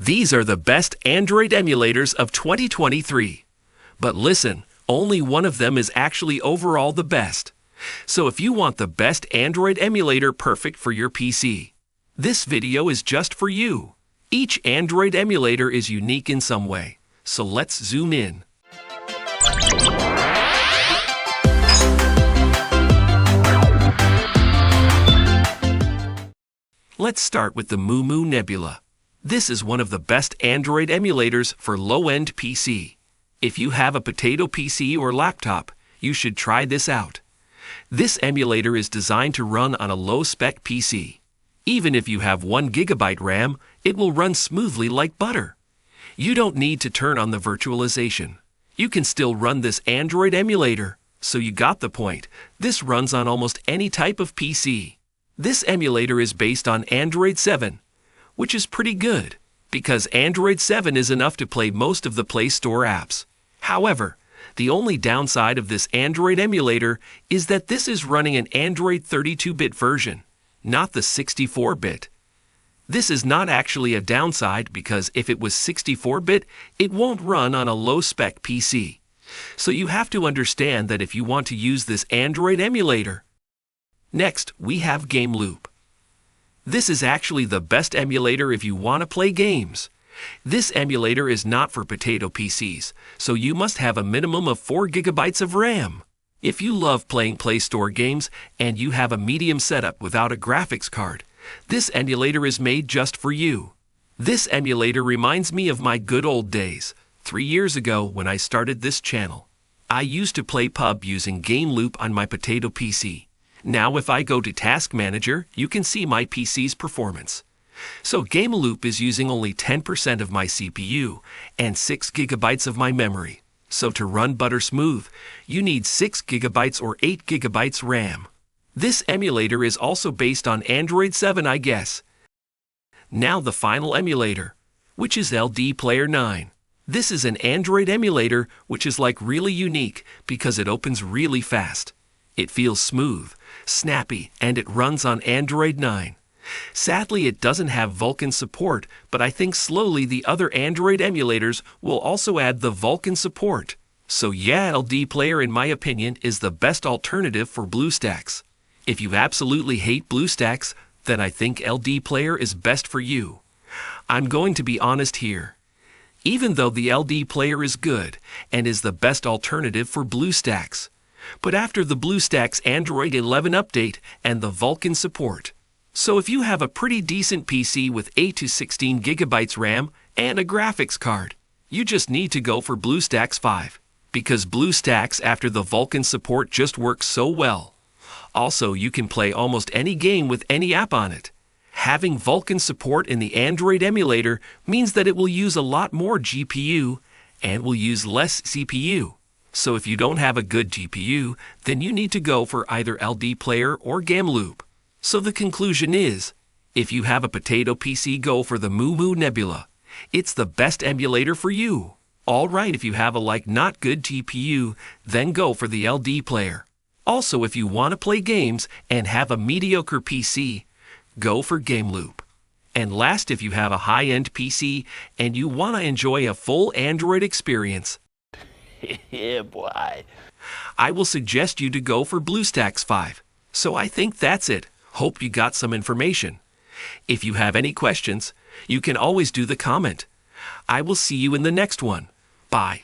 These are the best Android emulators of 2023. But listen, only one of them is actually overall the best. So if you want the best Android emulator perfect for your PC, this video is just for you. Each Android emulator is unique in some way, so let's zoom in. Let's start with the 𝙎𝙪𝙗𝙨 Nebula. This is one of the best Android emulators for low-end PC. If you have a potato PC or laptop, you should try this out. This emulator is designed to run on a low-spec PC. Even if you have 1 GB RAM, it will run smoothly like butter. You don't need to turn on the virtualization. You can still run this Android emulator. So you got the point. This runs on almost any type of PC. This emulator is based on Android 7, which is pretty good, because Android 7 is enough to play most of the Play Store apps. However, the only downside of this Android emulator is that this is running an Android 32-bit version, not the 64-bit. This is not actually a downside because if it was 64-bit, it won't run on a low-spec PC. So you have to understand that if you want to use this Android emulator. Next, we have GameLoop. This is actually the best emulator if you want to play games. This emulator is not for potato PCs, so you must have a minimum of 4 GB of RAM. If you love playing Play Store games and you have a medium setup without a graphics card, this emulator is made just for you. This emulator reminds me of my good old days, 3 years ago when I started this channel. I used to play PUBG using GameLoop on my potato PC. Now if I go to Task Manager, you can see my PC's performance. So GameLoop is using only 10% of my CPU and 6 GB of my memory. So to run butter smooth, you need 6 GB or 8 GB RAM. This emulator is also based on Android 7, I guess. Now the final emulator, which is LD Player 9. This is an Android emulator which is like really unique because it opens really fast. It feels smooth, snappy, and it runs on Android 9. Sadly, it doesn't have Vulkan support, but I think slowly the other Android emulators will also add the Vulkan support. So yeah, LD Player in my opinion is the best alternative for BlueStacks. If you absolutely hate BlueStacks, then I think LD Player is best for you. I'm going to be honest here. Even though the LD Player is good and is the best alternative for BlueStacks, but after the BlueStacks Android 11 update and the Vulkan support. So if you have a pretty decent PC with 8 to 16 GB RAM and a graphics card, you just need to go for BlueStacks 5, because BlueStacks after the Vulkan support just works so well. Also, you can play almost any game with any app on it. Having Vulkan support in the Android emulator means that it will use a lot more GPU and will use less CPU. So if you don't have a good GPU, then you need to go for either LD Player or GameLoop. So the conclusion is, if you have a potato PC, go for the 𝙎𝙪𝙗𝙨 Nebula. It's the best emulator for you. Alright, if you have a not good GPU, then go for the LD Player. Also, if you want to play games and have a mediocre PC, go for GameLoop. And last, if you have a high-end PC and you want to enjoy a full Android experience, Yeah, boy. I will suggest you to go for BlueStacks 5. So I think that's it. Hope you got some information. If you have any questions, you can always do the comment. I will see you in the next one. Bye.